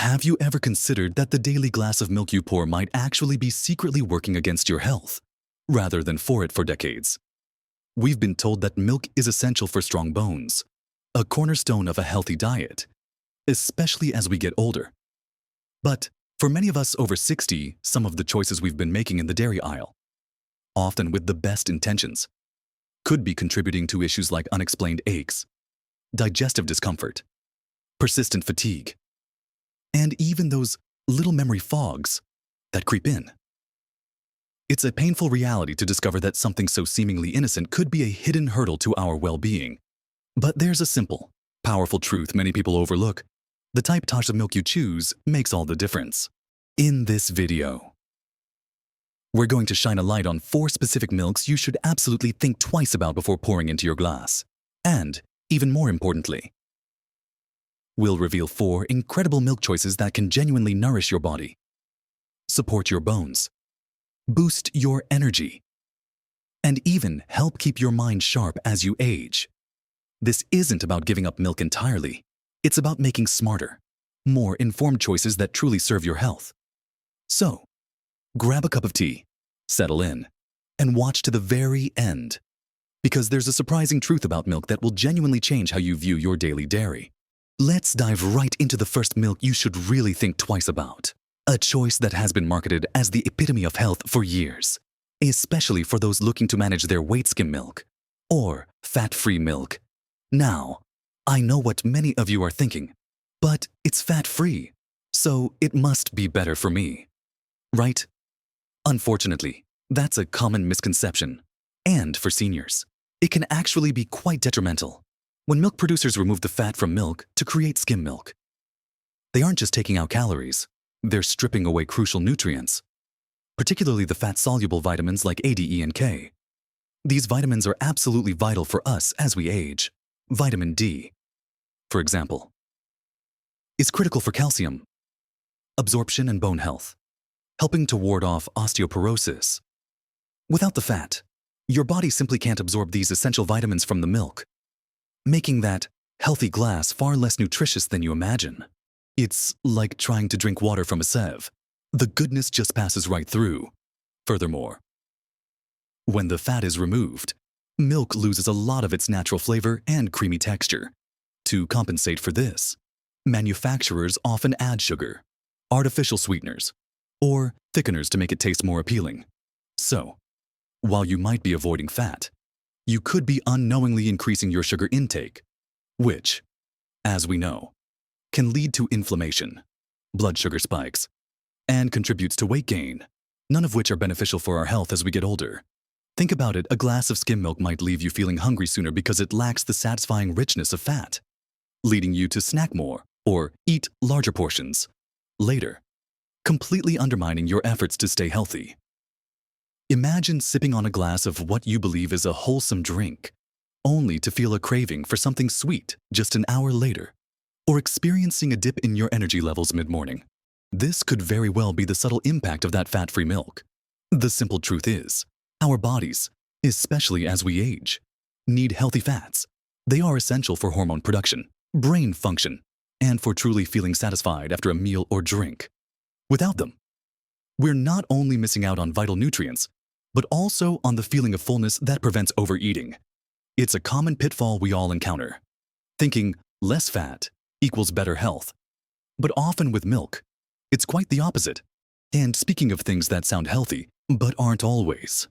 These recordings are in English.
Have you ever considered that the daily glass of milk you pour might actually be secretly working against your health, rather than for it for decades? We've been told that milk is essential for strong bones, a cornerstone of a healthy diet, especially as we get older. But for many of us over 60, some of the choices we've been making in the dairy aisle, often with the best intentions, could be contributing to issues like unexplained aches, digestive discomfort, persistent fatigue, and even those little memory fogs that creep in. It's a painful reality to discover that something so seemingly innocent could be a hidden hurdle to our well-being. But there's a simple, powerful truth many people overlook. The type of milk you choose makes all the difference. In this video, we're going to shine a light on 4 specific milks you should absolutely think twice about before pouring into your glass. And, even more importantly, we'll reveal 4 incredible milk choices that can genuinely nourish your body, support your bones, boost your energy, and even help keep your mind sharp as you age. This isn't about giving up milk entirely. It's about making smarter, more informed choices that truly serve your health. So, grab a cup of tea, settle in, and watch to the very end, because there's a surprising truth about milk that will genuinely change how you view your daily dairy. Let's dive right into the first milk you should really think twice about. A choice that has been marketed as the epitome of health for years, especially for those looking to manage their weight. Skim milk, or fat-free milk. Now, I know what many of you are thinking, but it's fat-free, so it must be better for me, right? Unfortunately, that's a common misconception. And for seniors, it can actually be quite detrimental. When milk producers remove the fat from milk to create skim milk, they aren't just taking out calories, they're stripping away crucial nutrients, particularly the fat-soluble vitamins like A, D, E, and K. These vitamins are absolutely vital for us as we age. Vitamin D, for example, is critical for calcium absorption and bone health, helping to ward off osteoporosis. Without the fat, your body simply can't absorb these essential vitamins from the milk, making that healthy glass far less nutritious than you imagine. It's like trying to drink water from a sieve. The goodness just passes right through. Furthermore, when the fat is removed, milk loses a lot of its natural flavor and creamy texture. To compensate for this, manufacturers often add sugar, artificial sweeteners, or thickeners to make it taste more appealing. So, while you might be avoiding fat, you could be unknowingly increasing your sugar intake, which, as we know, can lead to inflammation, blood sugar spikes, and contributes to weight gain, none of which are beneficial for our health as we get older. Think about it, a glass of skim milk might leave you feeling hungry sooner because it lacks the satisfying richness of fat, leading you to snack more or eat larger portions later, completely undermining your efforts to stay healthy. Imagine sipping on a glass of what you believe is a wholesome drink, only to feel a craving for something sweet just an hour later, or experiencing a dip in your energy levels mid-morning. This could very well be the subtle impact of that fat-free milk. The simple truth is, our bodies, especially as we age, need healthy fats. They are essential for hormone production, brain function, and for truly feeling satisfied after a meal or drink. Without them, we're not only missing out on vital nutrients, but also on the feeling of fullness that prevents overeating. It's a common pitfall we all encounter, thinking less fat equals better health. But often with milk, it's quite the opposite. And speaking of things that sound healthy, but aren't always,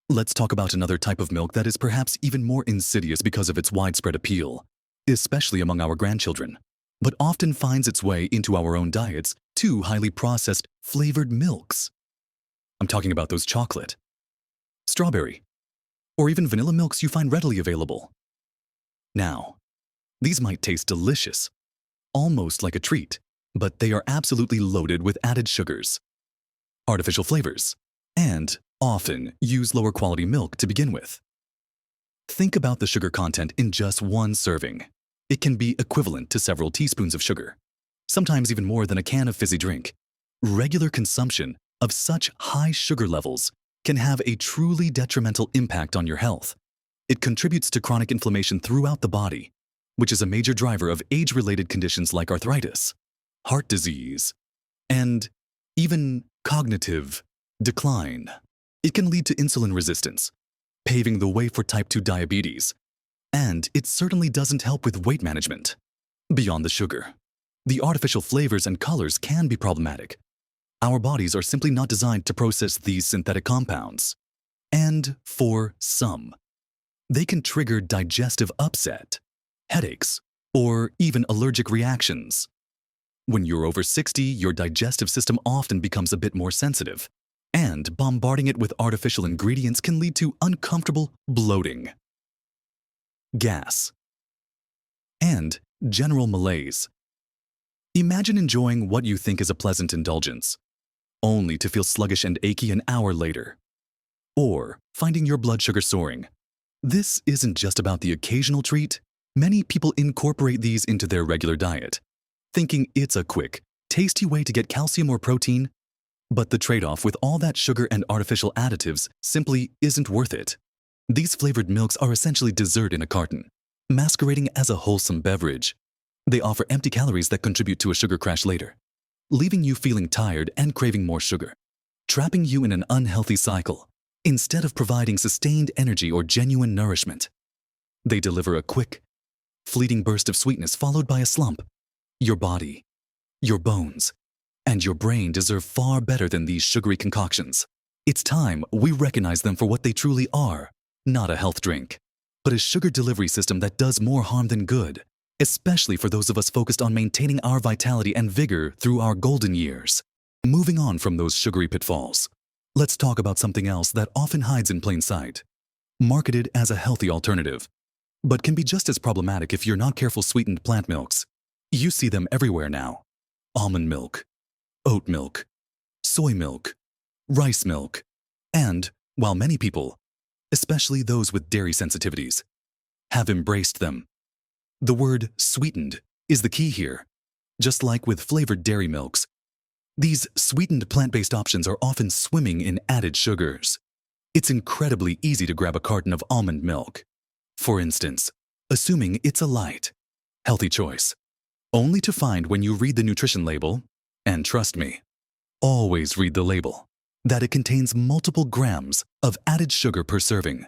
let's talk about another type of milk that is perhaps even more insidious because of its widespread appeal, especially among our grandchildren, but often finds its way into our own diets: 2 highly processed, flavored milks. I'm talking about those chocolate, strawberry, or even vanilla milks you find readily available. Now, these might taste delicious, almost like a treat, but they are absolutely loaded with added sugars, artificial flavors, and often use lower quality milk to begin with. Think about the sugar content in just one serving. It can be equivalent to several teaspoons of sugar, sometimes even more than a can of fizzy drink. Regular consumption of such high sugar levels can have a truly detrimental impact on your health. It contributes to chronic inflammation throughout the body, which is a major driver of age-related conditions like arthritis, heart disease, and even cognitive decline. It can lead to insulin resistance, paving the way for type 2 diabetes, and it certainly doesn't help with weight management. Beyond the sugar, the artificial flavors and colors can be problematic. Our bodies are simply not designed to process these synthetic compounds. And for some, they can trigger digestive upset, headaches, or even allergic reactions. When you're over 60, your digestive system often becomes a bit more sensitive, and bombarding it with artificial ingredients can lead to uncomfortable bloating, gas, and general malaise. Imagine enjoying what you think is a pleasant indulgence, only to feel sluggish and achy an hour later. Or finding your blood sugar soaring. This isn't just about the occasional treat. Many people incorporate these into their regular diet, thinking it's a quick, tasty way to get calcium or protein. But the trade-off with all that sugar and artificial additives simply isn't worth it. These flavored milks are essentially dessert in a carton, masquerading as a wholesome beverage. They offer empty calories that contribute to a sugar crash later, leaving you feeling tired and craving more sugar, trapping you in an unhealthy cycle. Instead of providing sustained energy or genuine nourishment, they deliver a quick, fleeting burst of sweetness followed by a slump. Your body, your bones, and your brain deserve far better than these sugary concoctions. It's time we recognize them for what they truly are, not a health drink, but a sugar delivery system that does more harm than good, especially for those of us focused on maintaining our vitality and vigor through our golden years. Moving on from those sugary pitfalls, let's talk about something else that often hides in plain sight, marketed as a healthy alternative, but can be just as problematic if you're not careful. Sweetened plant milks. You see them everywhere now. Almond milk, oat milk, soy milk, rice milk, and while many people, especially those with dairy sensitivities, have embraced them, the word sweetened is the key here. Just like with flavored dairy milks, these sweetened plant-based options are often swimming in added sugars. It's incredibly easy to grab a carton of almond milk, for instance, assuming it's a light, healthy choice, only to find when you read the nutrition label, and trust me, always read the label, that it contains multiple grams of added sugar per serving.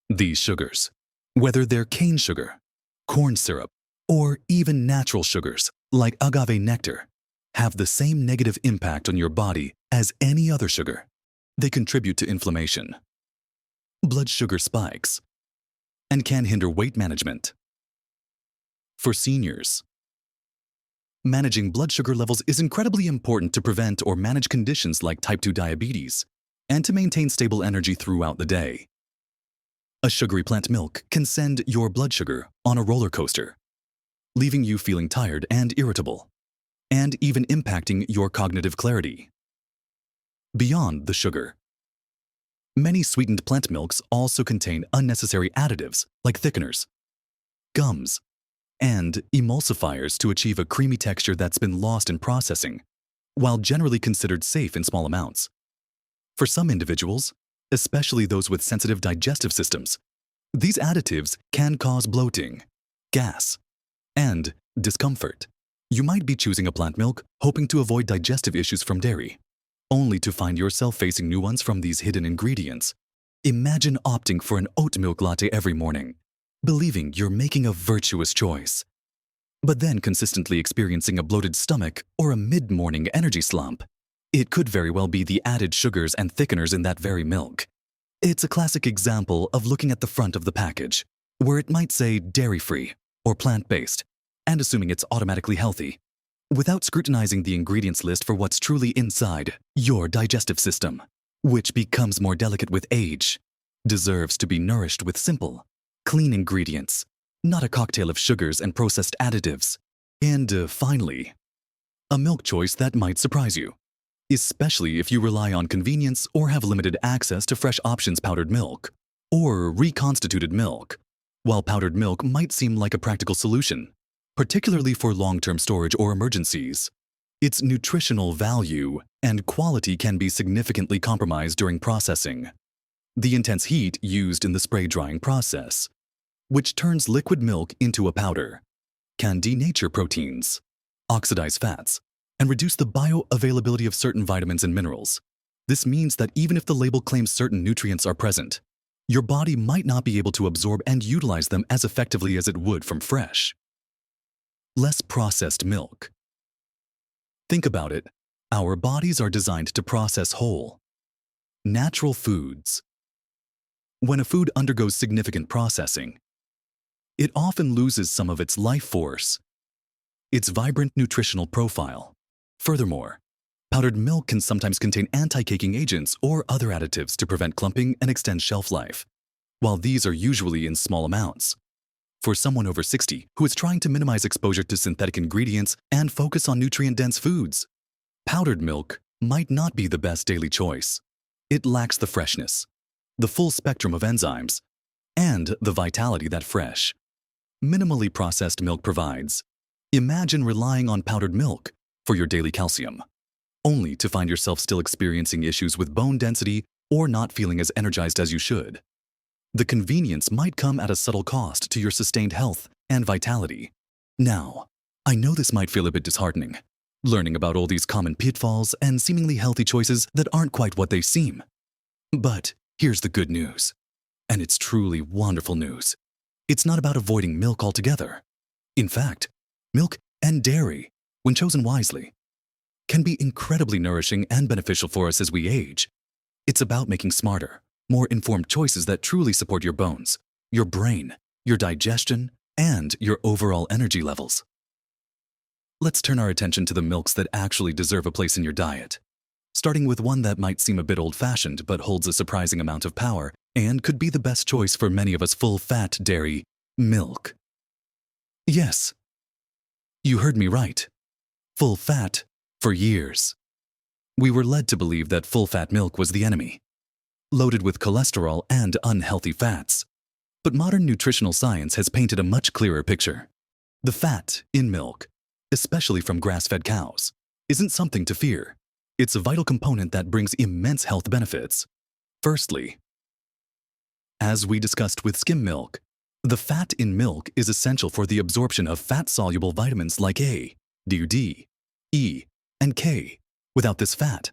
These sugars, whether they're cane sugar, corn syrup, or even natural sugars like agave nectar, have the same negative impact on your body as any other sugar. They contribute to inflammation, blood sugar spikes, and can hinder weight management. For seniors, managing blood sugar levels is incredibly important to prevent or manage conditions like type 2 diabetes and to maintain stable energy throughout the day. A sugary plant milk can send your blood sugar on a roller coaster, leaving you feeling tired and irritable, and even impacting your cognitive clarity. Beyond the sugar, many sweetened plant milks also contain unnecessary additives like thickeners, gums, and emulsifiers to achieve a creamy texture that's been lost in processing, while generally considered safe in small amounts. For some individuals, especially those with sensitive digestive systems, these additives can cause bloating, gas, and discomfort. You might be choosing a plant milk hoping to avoid digestive issues from dairy, only to find yourself facing new ones from these hidden ingredients. Imagine opting for an oat milk latte every morning, believing you're making a virtuous choice, but then consistently experiencing a bloated stomach or a mid-morning energy slump. It could very well be the added sugars and thickeners in that very milk. It's a classic example of looking at the front of the package, where it might say dairy-free or plant-based, and assuming it's automatically healthy, without scrutinizing the ingredients list for what's truly inside your digestive system, which becomes more delicate with age, deserves to be nourished with simple, clean ingredients, not a cocktail of sugars and processed additives. And finally, a milk choice that might surprise you, especially if you rely on convenience or have limited access to fresh options. Powdered milk or reconstituted milk. While powdered milk might seem like a practical solution, particularly for long-term storage or emergencies, its nutritional value and quality can be significantly compromised during processing. The intense heat used in the spray drying process, which turns liquid milk into a powder, can denature proteins, oxidize fats, and reduce the bioavailability of certain vitamins and minerals. This means that even if the label claims certain nutrients are present, your body might not be able to absorb and utilize them as effectively as it would from fresh. Less processed milk. Think about it. Our bodies are designed to process whole, natural foods. When a food undergoes significant processing, it often loses some of its life force, its vibrant nutritional profile. Furthermore, powdered milk can sometimes contain anti-caking agents or other additives to prevent clumping and extend shelf life, while these are usually in small amounts. For someone over 60 who is trying to minimize exposure to synthetic ingredients and focus on nutrient-dense foods, powdered milk might not be the best daily choice. It lacks the freshness, the full spectrum of enzymes, and the vitality that fresh, minimally processed milk provides. Imagine relying on powdered milk for your daily calcium, only to find yourself still experiencing issues with bone density or not feeling as energized as you should. The convenience might come at a subtle cost to your sustained health and vitality. Now, I know this might feel a bit disheartening, learning about all these common pitfalls and seemingly healthy choices that aren't quite what they seem. But here's the good news, and it's truly wonderful news. It's not about avoiding milk altogether. In fact, milk and dairy, when chosen wisely, can be incredibly nourishing and beneficial for us as we age. It's about making smarter, more informed choices that truly support your bones, your brain, your digestion, and your overall energy levels. Let's turn our attention to the milks that actually deserve a place in your diet, starting with one that might seem a bit old-fashioned but holds a surprising amount of power and could be the best choice for many of us: full-fat dairy milk. Yes, you heard me right. Full fat. For years, we were led to believe that full-fat milk was the enemy, loaded with cholesterol and unhealthy fats. But modern nutritional science has painted a much clearer picture. The fat in milk, especially from grass-fed cows, isn't something to fear. It's a vital component that brings immense health benefits. Firstly, as we discussed with skim milk, the fat in milk is essential for the absorption of fat-soluble vitamins like A, D, E, and K. Without this fat,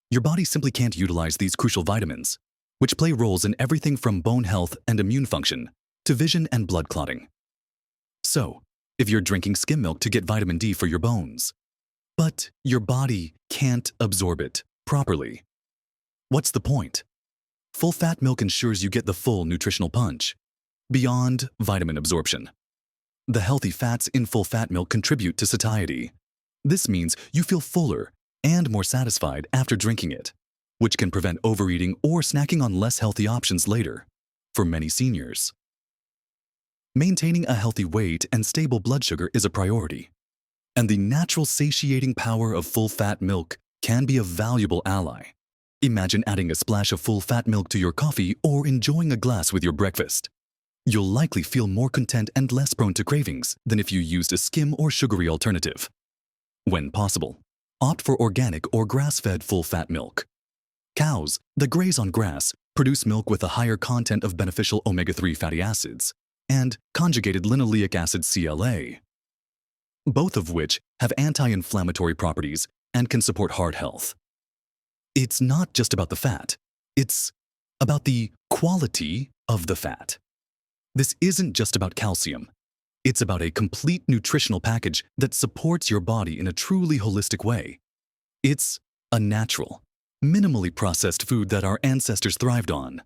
your body simply can't utilize these crucial vitamins, which play roles in everything from bone health and immune function to vision and blood clotting. So, if you're drinking skim milk to get vitamin D for your bones, but your body can't absorb it properly, what's the point? Full-fat milk ensures you get the full nutritional punch, beyond vitamin absorption. The healthy fats in full-fat milk contribute to satiety. This means you feel fuller and more satisfied after drinking it, which can prevent overeating or snacking on less healthy options later. For many seniors, maintaining a healthy weight and stable blood sugar is a priority, and the natural satiating power of full-fat milk can be a valuable ally. Imagine adding a splash of full-fat milk to your coffee or enjoying a glass with your breakfast. You'll likely feel more content and less prone to cravings than if you used a skim or sugary alternative. When possible, opt for organic or grass-fed full-fat milk. Cows that graze on grass produce milk with a higher content of beneficial omega-3 fatty acids and conjugated linoleic acid CLA, both of which have anti-inflammatory properties and can support heart health. It's not just about the fat, it's about the quality of the fat. This isn't just about calcium. It's about a complete nutritional package that supports your body in a truly holistic way. It's a natural, minimally processed food that our ancestors thrived on.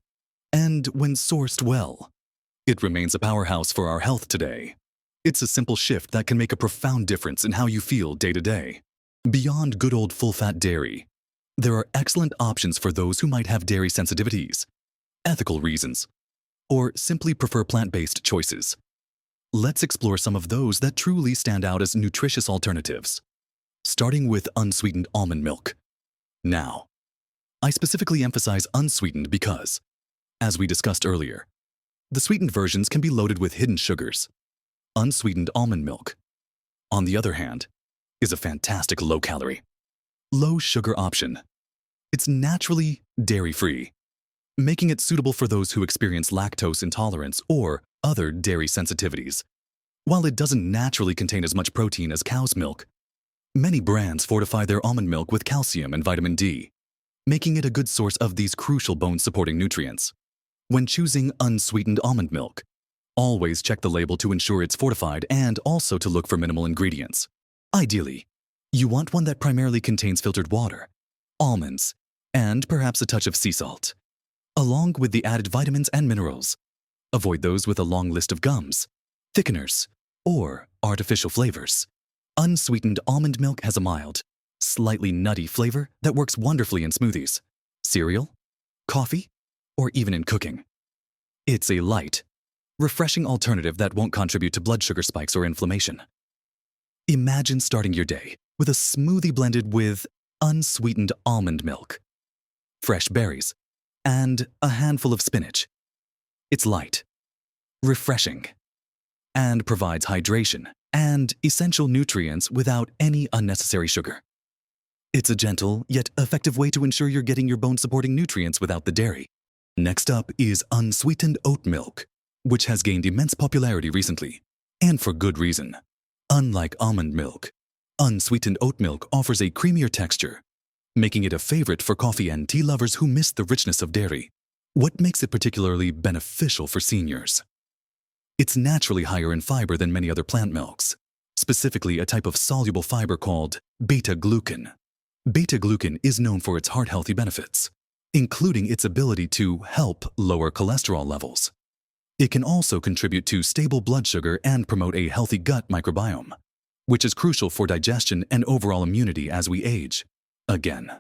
And when sourced well, it remains a powerhouse for our health today. It's a simple shift that can make a profound difference in how you feel day to day. Beyond good old full-fat dairy, there are excellent options for those who might have dairy sensitivities, ethical reasons, or simply prefer plant-based choices. Let's explore some of those that truly stand out as nutritious alternatives, starting with unsweetened almond milk. Now, I specifically emphasize unsweetened because, as we discussed earlier, the sweetened versions can be loaded with hidden sugars. Unsweetened almond milk, on the other hand, is a fantastic low-calorie, low-sugar option. It's naturally dairy-free, making it suitable for those who experience lactose intolerance or other dairy sensitivities. While it doesn't naturally contain as much protein as cow's milk, Many brands fortify their almond milk with calcium and vitamin D, making it a good source of these crucial bone-supporting nutrients. When choosing unsweetened almond milk, always check the label to ensure it's fortified and also to look for minimal ingredients. Ideally, you want one that primarily contains filtered water, almonds, and perhaps a touch of sea salt, along with the added vitamins and minerals. Avoid those with a long list of gums, thickeners, or artificial flavors. Unsweetened almond milk has a mild, slightly nutty flavor that works wonderfully in smoothies, cereal, coffee, or even in cooking. It's a light, refreshing alternative that won't contribute to blood sugar spikes or inflammation. Imagine starting your day with a smoothie blended with unsweetened almond milk, fresh berries, and a handful of spinach. It's light, refreshing, and provides hydration and essential nutrients without any unnecessary sugar. It's a gentle yet effective way to ensure you're getting your bone-supporting nutrients without the dairy. Next up is unsweetened oat milk, which has gained immense popularity recently, and for good reason. Unlike almond milk, unsweetened oat milk offers a creamier texture, making it a favorite for coffee and tea lovers who miss the richness of dairy. What makes it particularly beneficial for seniors? It's naturally higher in fiber than many other plant milks, specifically a type of soluble fiber called beta-glucan. Beta-glucan is known for its heart-healthy benefits, including its ability to help lower cholesterol levels. It can also contribute to stable blood sugar and promote a healthy gut microbiome, which is crucial for digestion and overall immunity as we age. Again,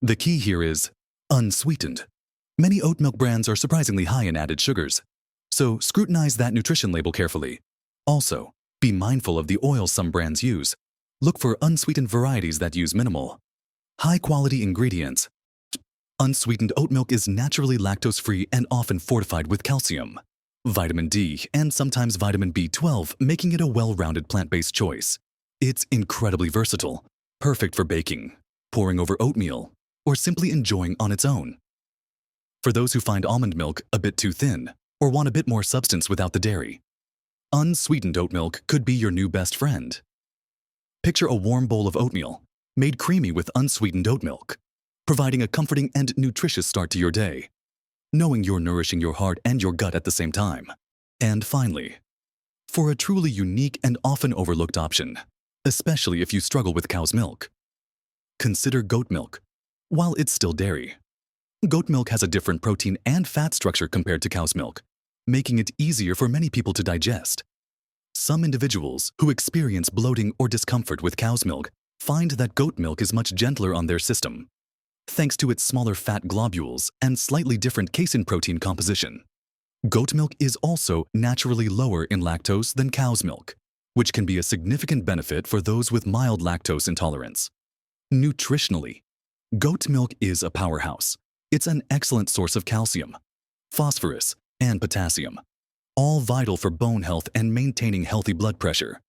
the key here is unsweetened. Many oat milk brands are surprisingly high in added sugars, so scrutinize that nutrition label carefully. Also, be mindful of the oil some brands use. Look for unsweetened varieties that use minimal, high-quality ingredients. Unsweetened oat milk is naturally lactose-free and often fortified with calcium, vitamin D, and sometimes vitamin B12, making it a well-rounded plant-based choice. It's incredibly versatile, perfect for baking, pouring over oatmeal, or simply enjoying on its own. For those who find almond milk a bit too thin or want a bit more substance without the dairy, unsweetened oat milk could be your new best friend. Picture a warm bowl of oatmeal, made creamy with unsweetened oat milk, providing a comforting and nutritious start to your day, knowing you're nourishing your heart and your gut at the same time. And finally, for a truly unique and often overlooked option, especially if you struggle with cow's milk, consider goat milk. While it's still dairy, goat milk has a different protein and fat structure compared to cow's milk, making it easier for many people to digest. Some individuals who experience bloating or discomfort with cow's milk find that goat milk is much gentler on their system, thanks to its smaller fat globules and slightly different casein protein composition. Goat milk is also naturally lower in lactose than cow's milk, which can be a significant benefit for those with mild lactose intolerance. Nutritionally, goat milk is a powerhouse. It's an excellent source of calcium, phosphorus, and potassium, all vital for bone health and maintaining healthy blood pressure.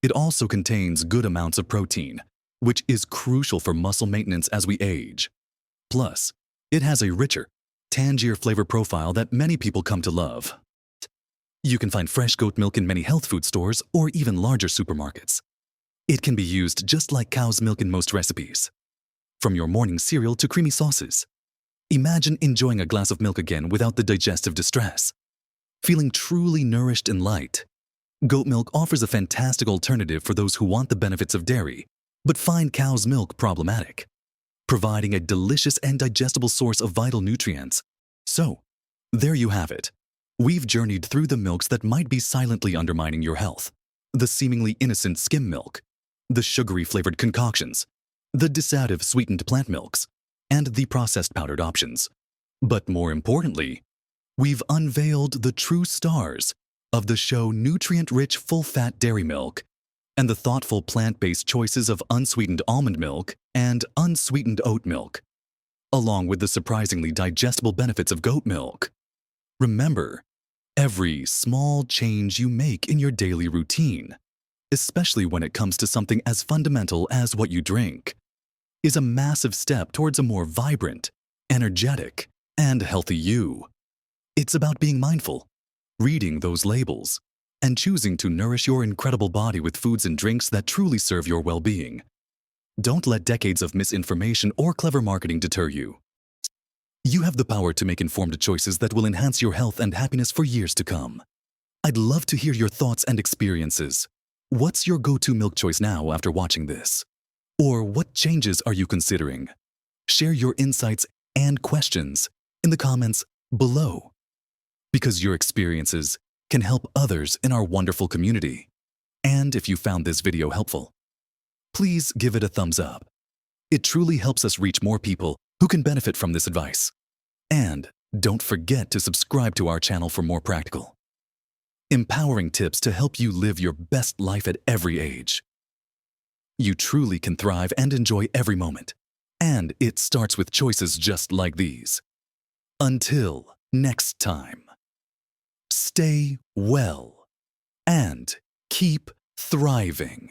It also contains good amounts of protein, which is crucial for muscle maintenance as we age. Plus, it has a richer, tangier flavor profile that many people come to love. You can find fresh goat milk in many health food stores or even larger supermarkets. It can be used just like cow's milk in most recipes, from your morning cereal to creamy sauces. Imagine enjoying a glass of milk again without the digestive distress, feeling truly nourished and light. Goat milk offers a fantastic alternative for those who want the benefits of dairy, but find cow's milk problematic, providing a delicious and digestible source of vital nutrients. So, there you have it. We've journeyed through the milks that might be silently undermining your health. The seemingly innocent skim milk, the sugary flavored concoctions, the deceptive sweetened plant milks, and the processed powdered options. But more importantly, we've unveiled the true stars of the show nutrient-rich full-fat dairy milk and the thoughtful plant-based choices of unsweetened almond milk and unsweetened oat milk, along with the surprisingly digestible benefits of goat milk. Remember, every small change you make in your daily routine, especially when it comes to something as fundamental as what you drink, is a massive step towards a more vibrant, energetic, and healthy you. It's about being mindful, reading those labels, and choosing to nourish your incredible body with foods and drinks that truly serve your well-being. Don't let decades of misinformation or clever marketing deter you. You have the power to make informed choices that will enhance your health and happiness for years to come. I'd love to hear your thoughts and experiences. What's your go-to milk choice now after watching this? Or what changes are you considering? Share your insights and questions in the comments below, because your experiences can help others in our wonderful community. And if you found this video helpful, please give it a thumbs up. It truly helps us reach more people who can benefit from this advice. And don't forget to subscribe to our channel for more practical, empowering tips to help you live your best life at every age. You truly can thrive and enjoy every moment. And it starts with choices just like these. Until next time, stay well and keep thriving.